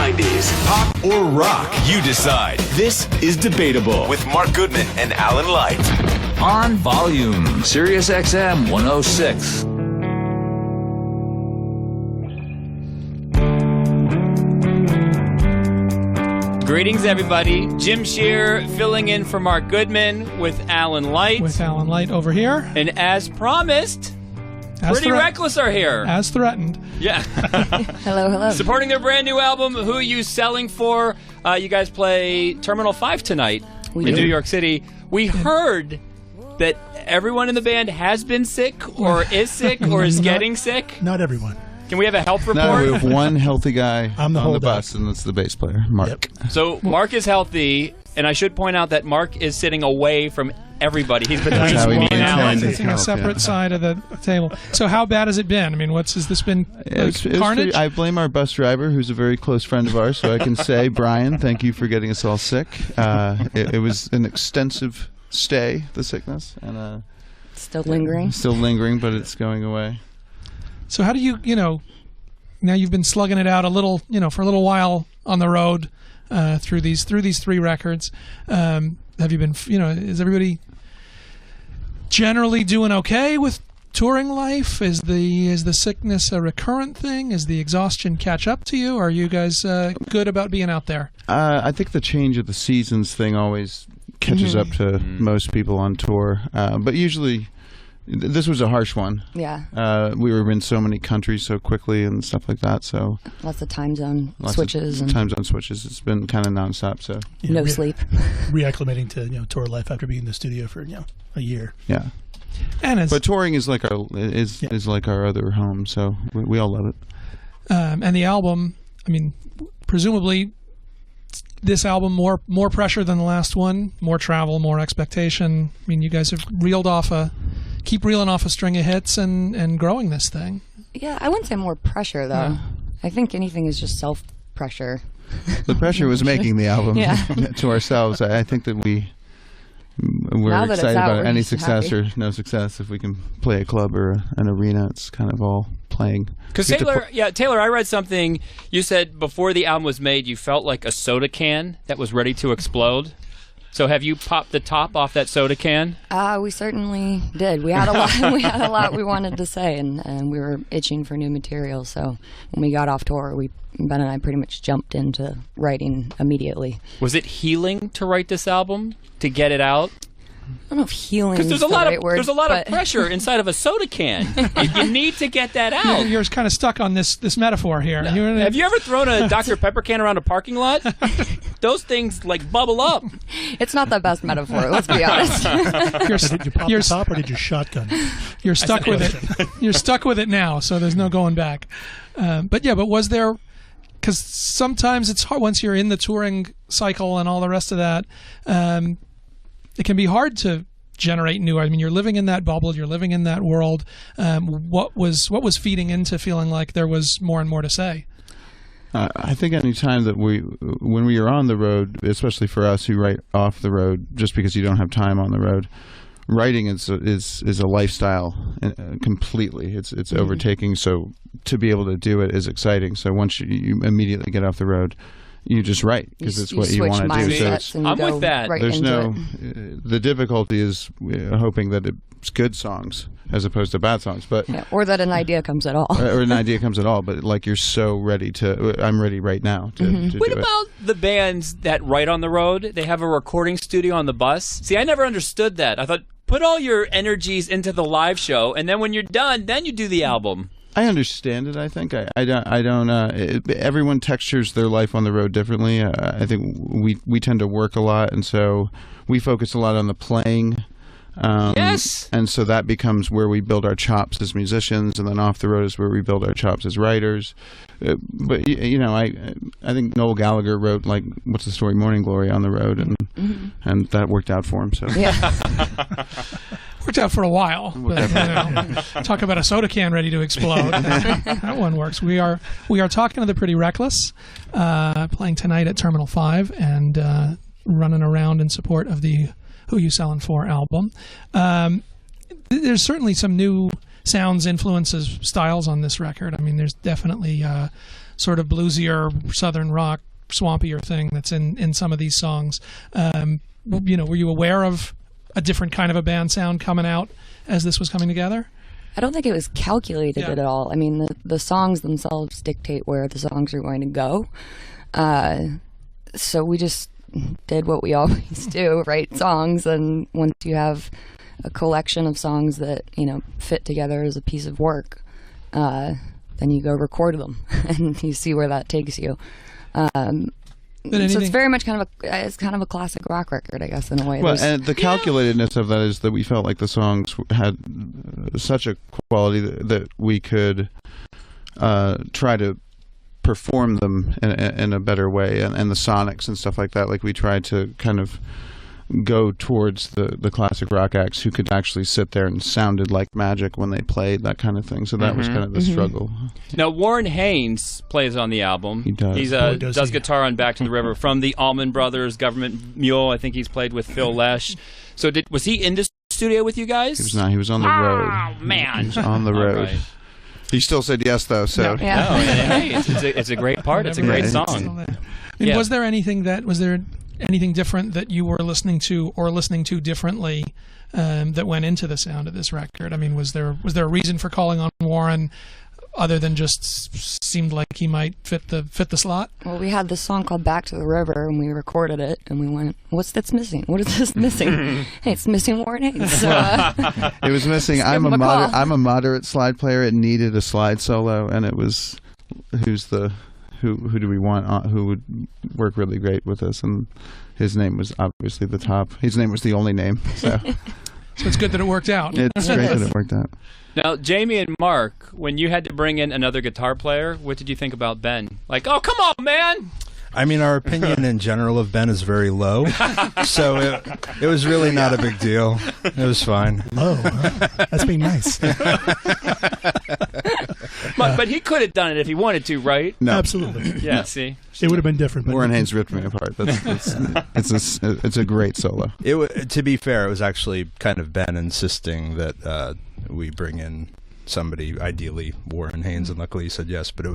90s. Pop or rock, you decide. This is Debatable with Mark Goodman and Alan Light. On Volume, SiriusXM 106. Greetings, everybody. Jim Shearer filling in for Mark Goodman with Alan Light. With Alan Light over here. And as promised, Pretty Reckless are here. As threatened. Yeah. Hello, hello. Supporting their brand new album, Who You Selling For? You guys play Terminal 5 tonight in New York City. We heard that everyone in the band has been sick or is sick or is getting sick. Not everyone. Can we have a health report? No, we have one healthy guy on the bus, and that's the bass player, Mark. Yep. So Mark is healthy, and I should point out that Mark is sitting away from everybody. He's between me and Alan. Sitting a separate side of the table. So how bad has it been? I mean, has this been carnage? I blame our bus driver, who's a very close friend of ours, so I can say, Brian, thank you for getting us all sick. It was an extensive stay, the sickness, and still lingering. Still lingering, but it's going away. So how do you now you've been slugging it out a little, for a little while on the road through these 3 records. Have you been, is everybody generally doing okay with touring life? Is the sickness a recurrent thing? Is the exhaustion catch up to you? Are you guys good about being out there? I think the change of the seasons thing always catches up to most people on tour, but usually. This was a harsh one. Yeah. We were in so many countries so quickly and stuff like that. So lots of time zone switches. Time zone switches. It's been kind of nonstop. So no sleep. Reacclimating to tour life after being in the studio for a year. Yeah. But touring is like our is like our other home. So we all love it. And the album, I mean, presumably. This album more pressure than the last one, more travel, more expectation. I mean, you guys have keep reeling off a string of hits and growing this thing. Yeah, I wouldn't say more pressure though. Yeah. I think anything is just self-pressure. The pressure was making the album to ourselves. I think that we're excited about any success or no success. If we can play a club or an arena, it's kind of all playing. Because Taylor, I read something. You said before the album was made, you felt like a soda can that was ready to explode. So have you popped the top off that soda can? We certainly did. We had a lot. We had a lot we wanted to say, and we were itching for new material. So when we got off tour, Ben and I pretty much jumped into writing immediately. Was it healing to write this album, to get it out? I don't know if healing is there's the right word. There's a lot of pressure inside of a soda can. You need to get that out. You're kind of stuck on this metaphor here. No. Have you ever thrown a Dr. Pepper can around a parking lot? Those things bubble up. It's not the best metaphor. Let's be honest. Did you pop the top or did you shotgun? You're stuck with it. You're stuck with it now, so there's no going back. But was there? Because sometimes it's hard once you're in the touring cycle and all the rest of that. It can be hard to generate new. I mean, you're living in that bubble. You're living in that world. What was feeding into feeling like there was more and more to say? I think any time that when we are on the road, especially for us who write off the road, just because you don't have time on the road, writing is a lifestyle completely. It's overtaking. So to be able to do it is exciting. So once you immediately get off the road, you just write because it's what you want to do. So I'm with that. Right there's the difficulty is hoping that it's good songs as opposed to bad songs, but or that an idea comes at all, But like you're so ready I'm ready right now to do What about the bands that write on the road? They have a recording studio on the bus. See, I never understood that. I thought put all your energies into the live show, and then when you're done, then you do the album. I understand it. I think I don't. Everyone textures their life on the road differently. I think we tend to work a lot, and so we focus a lot on the playing. Yes. And so that becomes where we build our chops as musicians, and then off the road is where we build our chops as writers. But I think Noel Gallagher wrote What's the Story, Morning Glory on the road, and that worked out for him. So worked out for a while. But, talk about a soda can ready to explode. That one works. We are talking to the Pretty Reckless, playing tonight at Terminal 5 and running around in support of the Who You Sellin' For album. There's certainly some new sounds, influences, styles on this record. I mean, there's definitely sort of bluesier southern rock, swampier thing that's in some of these songs. Were you aware of a different kind of a band sound coming out as this was coming together? I don't think it was calculated at all. I mean, the songs themselves dictate where the songs are going to go. So we just did what we always do, write songs, and once you have a collection of songs that, fit together as a piece of work, then you go record them and you see where that takes you. So it's very much kind of a classic rock record, I guess, in a way. Well, and the calculatedness of that is that we felt like the songs had such a quality that we could try to perform them in a better way, and the sonics and stuff like that. Like we tried to kind of go towards the classic rock acts who could actually sit there and sounded like magic when they played, that kind of thing. So that was kind of the struggle. Now, Warren Haynes plays on the does. He does. He does guitar on Back to the River from the Allman Brothers, Government Mule. I think he's played with Phil Lesh. So was he in the studio with you guys? He was not. He was on the road. Oh, man. He was on the road. Right. He still said yes, though. So hey, it's a great part. It's a great song. Was there anything different that you were listening to or listening to differently that went into the sound of this record? I mean, was there a reason for calling on Warren other than just seemed like he might fit the slot? Well, we had this song called Back to the River, and we recorded it, and we went, what's that's missing? What is this missing? Hey, it's missing Warren Haynes. So, it was missing. I'm a moderate slide player. It needed a slide solo, and it was who do we want who would work really great with us, and his name was obviously the top. His name was the only name, so it's good that it worked out. It's great that it worked out. Now, Jamie and Mark, when you had to bring in another guitar player, what did you think about Ben? Like, oh, come on, man! I mean, our opinion in general of Ben is very low, so it was really not a big deal. It was fine. Low, huh? That's being nice. But he could have done it if he wanted to, right? No. Absolutely. Yeah, see? It would have been different. But Warren Haynes ripped me apart. It's a great solo. To be fair, it was actually kind of Ben insisting that we bring in somebody, ideally Warren Haynes, and luckily he said yes. But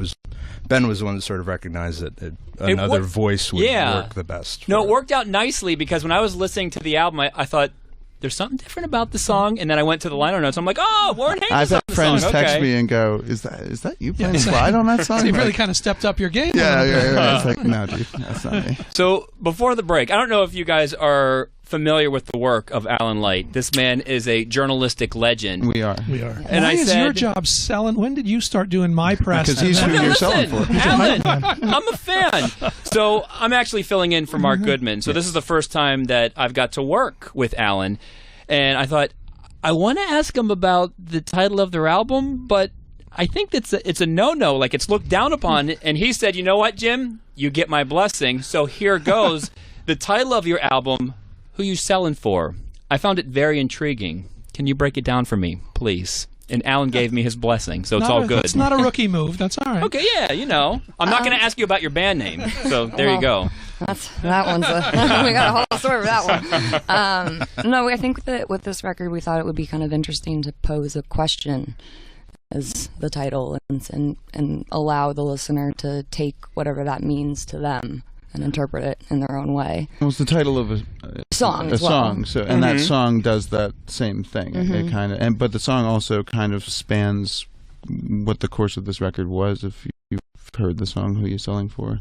Ben was the one that sort of recognized that another voice would work the best. No, it worked out nicely because when I was listening to the album, I thought, there's something different about the song, and then I went to the liner notes. I'm like, oh, Warren Haynes. I've had friends text me and go, "Is that you playing slide on that song?" So you really kind of stepped up your game. Yeah. It's like, no, dude, that's not me. So before the break, I don't know if you guys are familiar with the work of Alan Light. This man is a journalistic legend. We are. And Why is your job selling? When did you start doing my press? Because he's who you're selling for. Alan, I'm a fan. So I'm actually filling in for Mark Goodman. So this is the first time that I've got to work with Alan. And I thought, I want to ask him about the title of their album, but I think it's a no-no. Like, it's looked down upon. And he said, you know what, Jim? You get my blessing. So here goes. The title of your album, Who You Selling For? I found it very intriguing. Can you break it down for me, please? And Alan gave me his blessing, so it's all good. It's not a rookie move. That's all right. Okay, yeah, I'm not going to ask you about your band name. So there you go. That one's we got a whole story for that one. No, I think that with this record, we thought it would be kind of interesting to pose a question as the title and allow the listener to take whatever that means to them and interpret it in their own way. Well, it's the title of a song. So, and that song does that same thing. It kind of, but the song also kind of spans what the course of this record was. If you've heard the song "Who You Selling For,"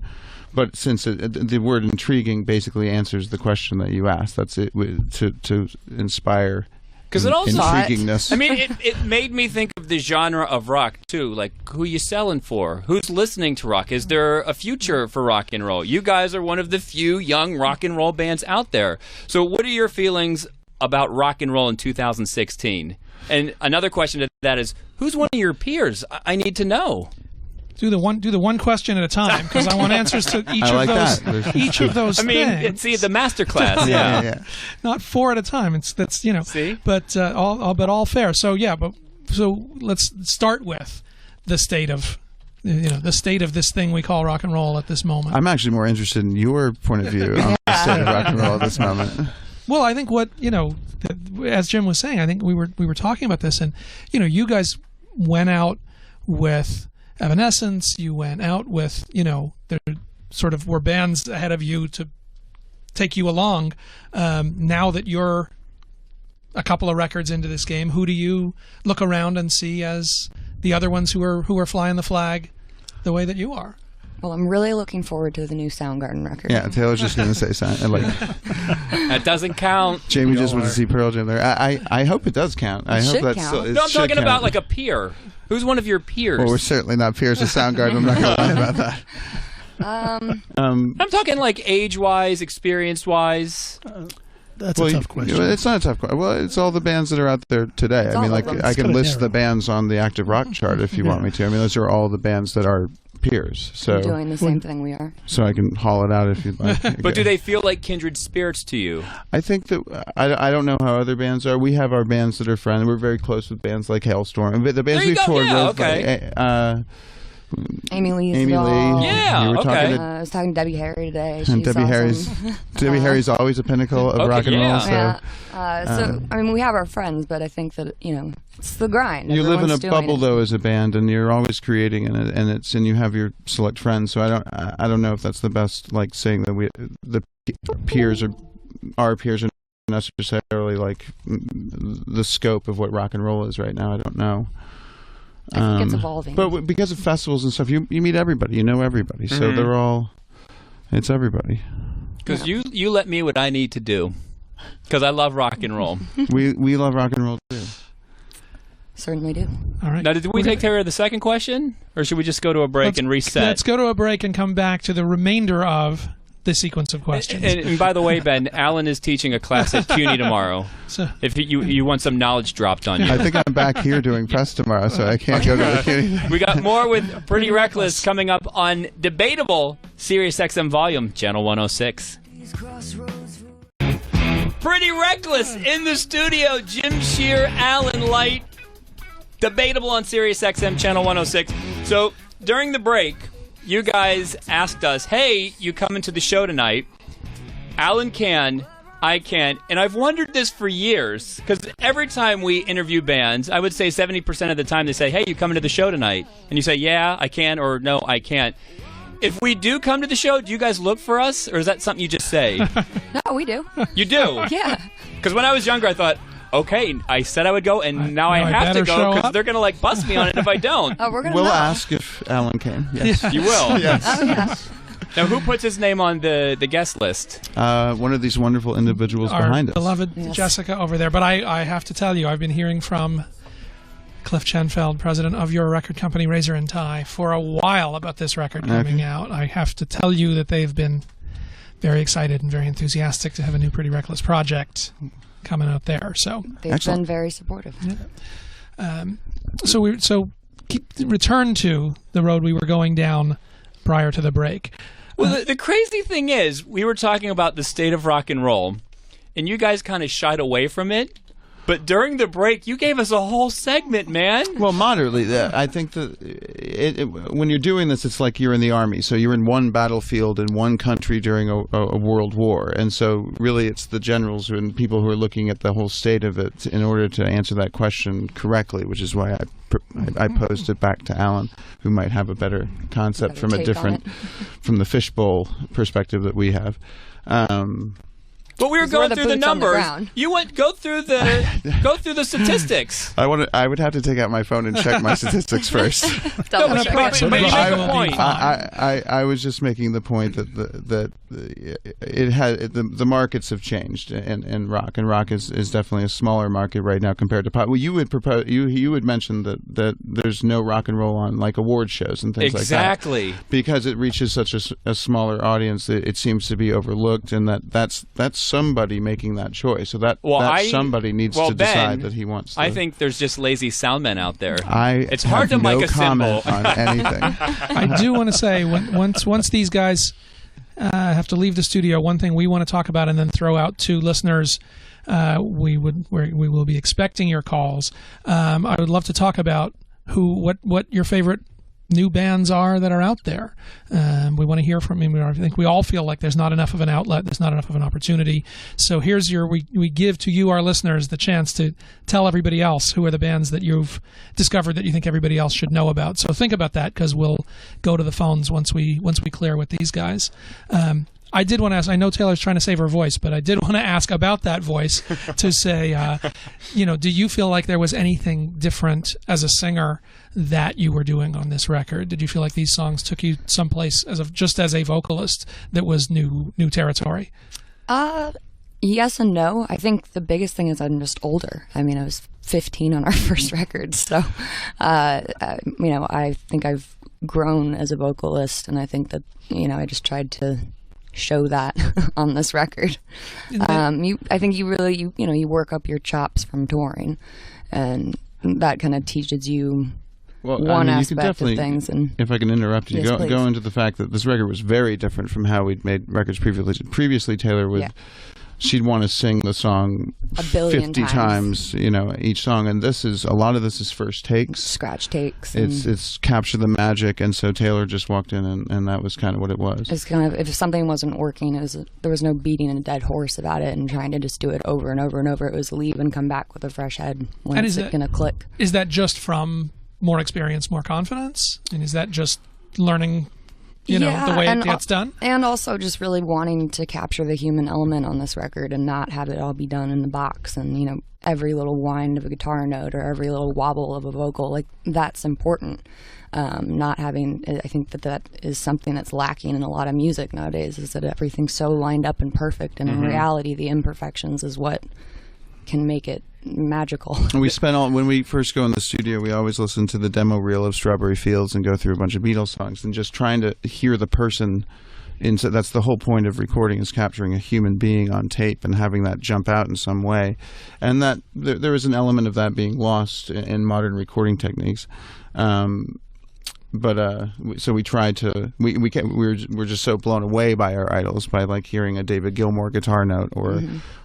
but since the word "intriguing" basically answers the question that you asked, that's it to inspire. Because it also, intriguingness. I mean, it made me think of the genre of rock, too. Like, who you selling for? Who's listening to rock? Is there a future for rock and roll? You guys are one of the few young rock and roll bands out there. So what are your feelings about rock and roll in 2016? And another question to that is, who's one of your peers? I need to know. Do the one question at a time, because I want answers to each of those. I mean, things. See the masterclass. Yeah. Not four at a time. See, but all fair. So let's start with the state of this thing we call rock and roll at this moment. I'm actually more interested in your point of view on the state of rock and roll at this moment. Well, I think as Jim was saying, I think we were talking about this, and you guys went out with. Evanescence. You went out with, there sort of were bands ahead of you to take you along. Now that you're a couple of records into this game, who do you look around and see as the other ones who are flying the flag the way that you are? Well, I'm really looking forward to the new Soundgarden record. Yeah, Taylor's just going to say something. That doesn't count. Jamie just wants to see Pearl Jam there. I hope it does count. I hope that's count. No, I'm talking about like a peer. Who's one of your peers? Well, we're certainly not peers with Soundgarden. I'm not going to lie about that. I'm talking like age-wise, experience-wise. That's a tough question. It's not a tough question. Well, it's all the bands that are out there today. It's I mean, like I can list the narrow. bands on the active rock chart if you want me to. I mean, those are all the bands that are peers. So You're doing the same thing we are. So I can haul it out if you'd like. But do they feel like kindred spirits to you? I think that I don't know how other bands are. We have our bands that are friends. We're very close with bands like Hailstorm. The bands we've toured with. Okay. Like, Amy Lee. Amy Lee. Yeah, You were okay. talking to I was talking to Debbie Harry today. and Debbie Harry's. Debbie Harry's always a pinnacle of rock and roll. yeah. So I mean, we have our friends, but I think that it's the grind. you live in a Everyone's doing bubble it. though as a band, and you're always creating in it, and you have your select friends. So I don't know if that's the best, like saying that the peers are our peers are not necessarily like the scope of what rock and roll is right now. I don't know. I think it's evolving. But because of festivals and stuff, you meet everybody, you know everybody. So it's everybody. Because you let me what I need to do. Because I love rock and roll. We love rock and roll too. Certainly do. All right. Now, did we take care of the second question? Or should we just go to a break and reset? Let's go to a break and come back to the remainder of the sequence of questions. And by the way, Ben, Alan is teaching a class at CUNY tomorrow. So, If you want some knowledge dropped on you. I think I'm back here doing press tomorrow, so I can't go to the We got more with Pretty Reckless coming up on Debatable, SiriusXM Volume, Channel 106. Pretty Reckless in the studio. Jim Shearer, Alan Light. Debatable on SiriusXM, Channel 106. So, during the break, you guys asked us, hey, you coming to the show tonight? Alan can, I can, and I've wondered this for years, because every time we interview bands, I would say 70% of the time they say, hey, you coming to the show tonight? And you say, yeah, I can, or no, I can't. If we do come to the show, do you guys look for us, or is that something you just say? No, we do. You do? Yeah. Because when I was younger, I thought, okay, I said I would go, and now I have to better go, show because up. they're going to bust me on it if I don't. Oh, we're gonna. We'll know. ask if Alan came. Yes. You will? Yes. Oh yeah. Now, who puts his name on the guest list? One of these wonderful individuals our behind us. beloved Jessica over there. But I have to tell you, I've been hearing from Cliff Chen, Feld, president of your record company, Razor and Tie, for a while about this record coming out. I have to tell you that they've been very excited and very enthusiastic to have a new Pretty Reckless project coming out there. So They've been very supportive. return to the road we were going down prior to the break. Well, the crazy thing is, we were talking about the state of rock and roll, and you guys kind of shied away from it. But during the break, you gave us a whole segment, man. Well, moderately. I think that when you're doing this, it's like you're in the army. So you're in one battlefield in one country during a world war. And so really it's the generals and people who are looking at the whole state of it in order to answer that question correctly, which is why I posed it back to Alan, who might have a better concept from a different, from the fishbowl perspective that we have. But we were going through the boots on the numbers. ground. You went go through the statistics. I would have to take out my phone and check my statistics first. No, but you make a point. I was just making the point that the markets have changed in rock, and rock is definitely a smaller market right now compared to pop. Well, you would mention that there's no rock and roll on like award shows and things Exactly. like that because it reaches such a smaller audience. It seems to be overlooked, and that's somebody making that choice. So somebody needs to decide that he wants to. I think there's just lazy sound men out there. It's hard to no make a comment symbol. on anything. I do want to say, once these guys have to leave the studio, one thing we want to talk about and then throw out to listeners, we will be expecting your calls. I would love to talk about what your favorite new bands are that are out there. We want to hear from you. I think we all feel like there's not enough of an outlet, there's not enough of an opportunity. So here's we give to you, our listeners, the chance to tell everybody else who are the bands that you've discovered that you think everybody else should know about. So think about that, because we'll go to the phones once we clear with these guys. I did want to ask, I know Taylor's trying to save her voice, but I did want to ask about that voice to say, do you feel like there was anything different as a singer that you were doing on this record? Did you feel like these songs took you someplace just as a vocalist that was new territory? Yes and no. I think the biggest thing is I'm just older. I mean, I was 15 on our first record, so I think I've grown as a vocalist, and I think that I just tried to show that on this record. I think you really you work up your chops from touring, and that kind of teaches you aspect of things. And if I can interrupt you, yes, go into the fact that this record was very different from how we'd made records previously. Previously, Taylor would. Yeah. She'd want to sing the song 50 times, each song, and a lot of this is first takes, scratch takes. It's capture the magic, and so Taylor just walked in, and that was kind of what it was. It's kind of, if something wasn't working, there was no beating a dead horse about it and trying to just do it over and over and over. It was leave and come back with a fresh head. When is it going to click? Is that just from more experience, more confidence, and is that just learning? The way it gets done? And also just really wanting to capture the human element on this record and not have it all be done in the box. And, every little wind of a guitar note or every little wobble of a vocal, like, that's important. Not having, I think that is something that's lacking in a lot of music nowadays, is that everything's so lined up and perfect. And in reality, the imperfections is what can make it magical. When we first go in the studio, we always listen to the demo reel of Strawberry Fields and go through a bunch of Beatles songs and just trying to hear the person. That's the whole point of recording, is capturing a human being on tape and having that jump out in some way. And that there is an element of that being lost in modern recording techniques. So we tried to. We're just so blown away by our idols, by like hearing a David Gilmour guitar note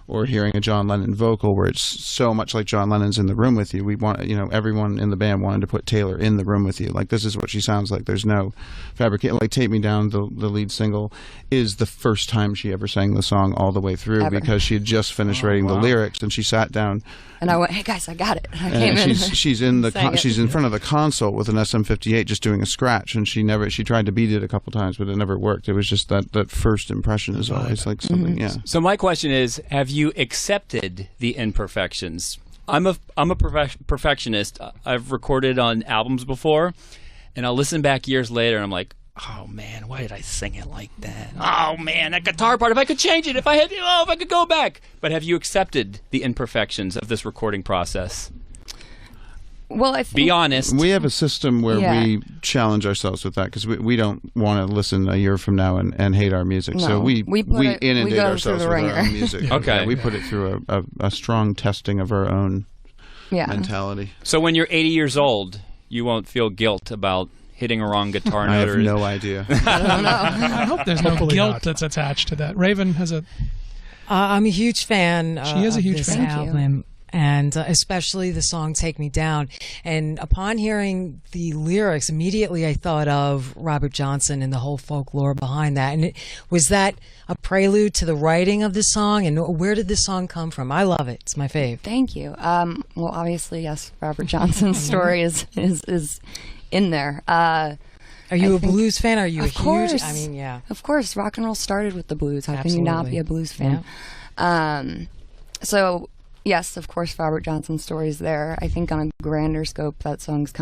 or hearing a John Lennon vocal, where it's so much like John Lennon's in the room with you. We want, everyone in the band wanted to put Taylor in the room with you. Like, this is what she sounds like. There's no fabrication. Like, Take Me Down, the lead single, is the first time she ever sang the song all the way through because she had just finished writing the lyrics, and she sat down. And I went, "Hey guys, I got it." I came in. She's in front of the console with an SM58 just doing a scratch, and she tried to beat it a couple times, but it never worked. It was just that first impression is always like something. Yeah. So my question is, have you accepted the imperfections? I'm a perfectionist. I've recorded on albums before, and I'll listen back years later, and I'm like, oh man, why did I sing it like that? Oh man, that guitar part, if I could change it, if I could go back. But have you accepted the imperfections of this recording process? Well, I think, be honest. We have a system where we challenge ourselves with that, because we don't want to listen a year from now and hate our music. No, so we inundate ourselves with our own music. Okay. We put it through a strong testing of our own mentality. So when you're 80 years old, you won't feel guilt about hitting a wrong guitar note? I have no idea. I don't know. I hope there's no guilt that's attached to that. Raven has a... I'm a huge fan she is a huge of this fan. album. And especially the song Take Me Down. And upon hearing the lyrics, immediately I thought of Robert Johnson and the whole folklore behind that. And was that a prelude to the writing of this song? And where did this song come from? I love it. It's my fave. Thank you. Well, obviously, yes, Robert Johnson's story is in there. Are you a blues fan? Are you a huge... I mean, yeah. Of course. Rock and roll started with the blues. How can you not be a blues fan? Yeah. So... yes, of course, Robert Johnson's story is there. I think on a grander scope, that song's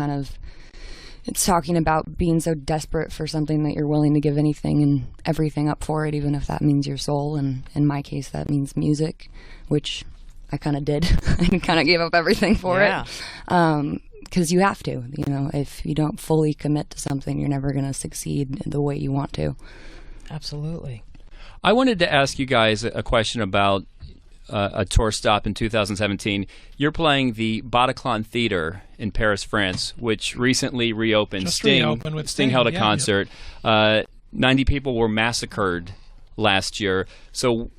it's talking about being so desperate for something that you're willing to give anything and everything up for it, even if that means your soul. And in my case, that means music, which I kind of did. I kind of gave up everything for it. Because you have to. If you don't fully commit to something, you're never going to succeed the way you want to. Absolutely. I wanted to ask you guys a question about a tour stop in 2017. You're playing the Bodycon Theatre in Paris, France, which recently reopened. Sting held a concert. 90 people were massacred last year. So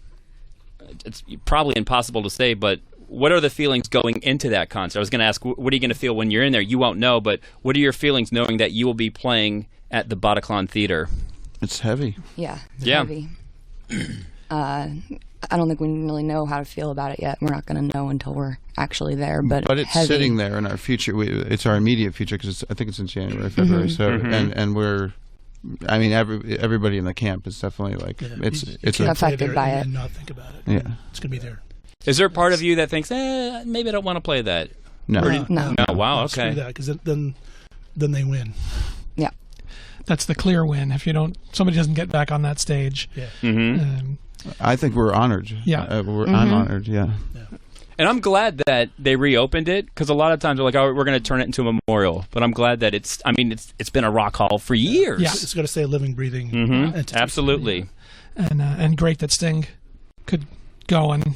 it's probably impossible to say, but what are the feelings going into that concert? I was going to ask, what are you going to feel when you're in there? You won't know, but what are your feelings knowing that you will be playing at the Bodycon Theatre? It's heavy. Yeah. It's Yeah. heavy. I don't think we really know how to feel about it yet. We're not going to know until we're actually there. But it's heavy. sitting there in our future. It's our immediate future because I think it's in January, February. So and we're, I mean, everybody in the camp is definitely like it's affected by it. And not think about it. Yeah, it's going to be there. Is there a part of you that thinks, maybe I don't want to play that? No. No. Wow. Screw Okay. that, because then they win. Yeah. That's the clear win. If somebody doesn't get back on that stage. Yeah. I think we're honored. Yeah. I'm honored. Yeah. And I'm glad that they reopened it, because a lot of times they're like, oh, we're going to turn it into a memorial. But I'm glad that it's been a rock hall for years. Yeah. It's got to stay a living, breathing entity. Absolutely. And great that Sting could go and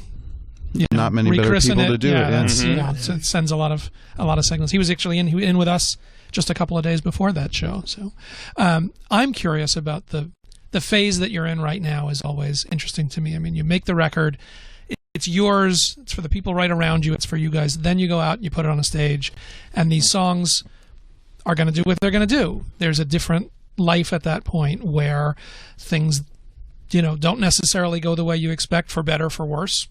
not many better rechristen people to do it. Yeah. That's, it sends a lot of signals. He was actually in with us just a couple of days before that show. So I'm curious about the phase that you're in right now. Is always interesting to me. I mean, you make the record, it's yours, it's for the people right around you, it's for you guys. Then you go out and you put it on a stage, and these songs are going to do what they're going to do. There's a different life at that point where things, don't necessarily go the way you expect, for better, for worse,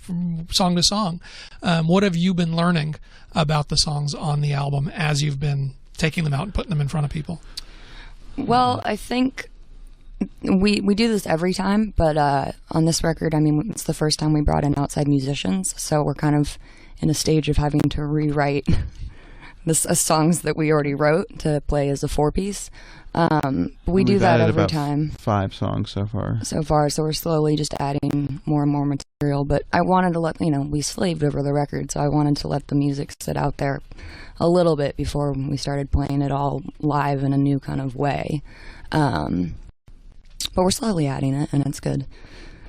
from song to song. What have you been learning about the songs on the album as you've been taking them out and putting them in front of people? Well, I think we do this every time, but on this record, I mean, it's the first time we brought in outside musicians, so we're kind of in a stage of having to rewrite songs that we already wrote to play as a 4-piece. We do that every time. 5 songs so far. So we're slowly just adding more and more material. But I wanted to let, we slaved over the record, so I wanted to let the music sit out there a little bit before we started playing it all live in a new kind of way. But we're slowly adding it, and it's good.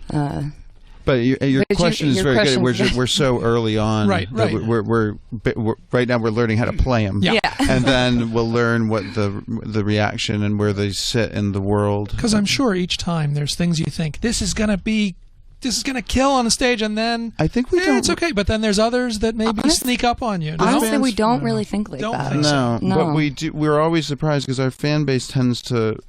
But your question is very good. We're so early on. Right. We're right now we're learning how to play them. Yeah. And then we'll learn what the reaction and where they sit in the world. Because I'm sure each time there's things you think this is gonna kill on the stage, and then I think we don't. It's okay, but then there's others that maybe sneak up on you. Honestly, we don't really think like that. No, but we do. We're always surprised because our fan base tends to.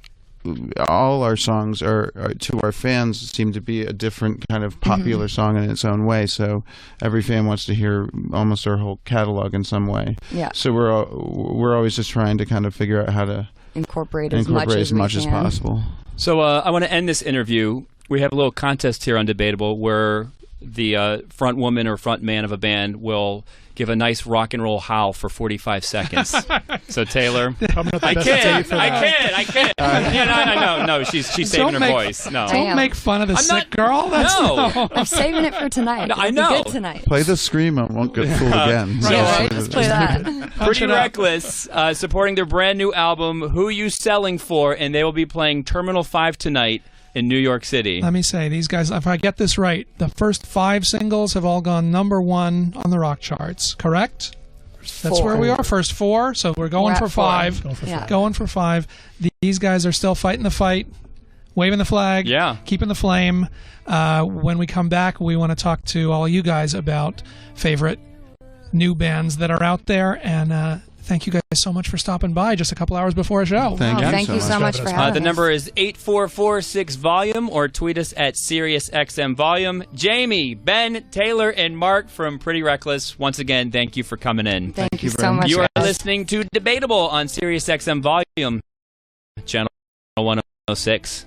All our songs are to our fans seem to be a different kind of popular song in its own way. So every fan wants to hear almost our whole catalog in some way. Yeah. So we're always just trying to kind of figure out how to incorporate as much as possible. So I want to end this interview. We have a little contest here on Debatable where the front woman or front man of a band will give a nice rock and roll howl for 45 seconds. So Taylor, I can't. No, she's saving her voice. No, don't make fun of the sick girl. I'm saving it for tonight. No, I know. Good tonight. Play the scream. I won't get fooled again. Right. Let's play that. Pretty Reckless, supporting their brand new album, Who You Selling For, and they will be playing Terminal 5 tonight in New York City. Let me say, these guys, if I get this right, the first 5 singles have all gone #1 on the rock charts, correct? That's where we are. First 4, so we're going for 5. Going for 5. These guys are still fighting the fight, waving the flag, keeping the flame. When we come back, we want to talk to all you guys about favorite new bands that are out there, and thank you guys so much for stopping by just a couple hours before a show. Thank you so much for having us. The number is 8446-VOLUME, or tweet us at SiriusXM-VOLUME. Jamie, Ben, Taylor, and Mark from Pretty Reckless, once again, thank you for coming in. Thank you so much. You are listening to Debatable on SiriusXM-VOLUME, channel 106.